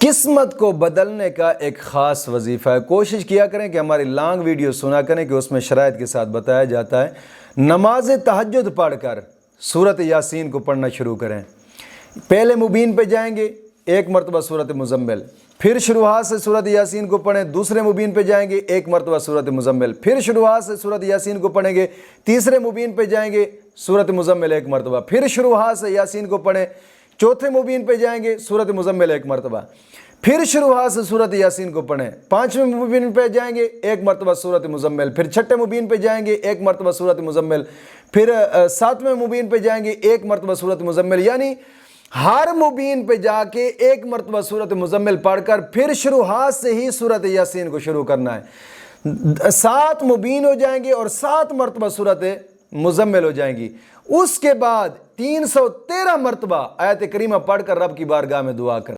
किस्मत को बदलने का एक ख़ास वजीफ़ा है। कोशिश किया करें कि हमारी लॉन्ग वीडियो सुना करें कि उसमें शराइत के साथ बताया जाता है। नमाज तहज्जुद पढ़कर सूरत यासीन को पढ़ना शुरू करें। पहले मुबीन पे जाएंगे, एक मरतबा सूरत मुज़म्मिल, फिर शुरुआत से सूरत यासीन को पढ़ें। दूसरे मुबीन पे जाएंगे, एक मरतबा सूरत मुज़म्मिल, फिर शुरुआत से सूरत यासीन को पढ़ेंगे। तीसरे मुबीन पे जाएंगे, सूरत मुज़म्मिल एक मरतबा, फिर शुरुआत से यासीन को पढ़ें। चौथे मुबीन पे जाएंगे, सूरत मुज़म्मिल एक मरतबा, फिर शुरुआत से सूरत यासीन को पढ़ें। पाँचवें मुबीन पे जाएंगे, एक मरतबा सूरत मुज़म्मिल, फिर छठे मुबीन पे जाएंगे, एक मरतबा सूरत मुज़म्मिल, फिर सातवें मुबीन पे जाएंगे, एक मरतबा सूरत मुज़म्मिल। यानी हर मुबीन पे जाके एक मरतबा सूरत मुज़म्मिल पढ़कर फिर शुरुआत से ही सूरत यासीन को शुरू करना है। 7 मुबीन हो जाएंगे और 7 मरतबा सूरत मुज़म्मिल हो जाएंगी। उसके बाद 313 मरतबा आयत करीमा पढ़कर रब की बारगाह में दुआ कर।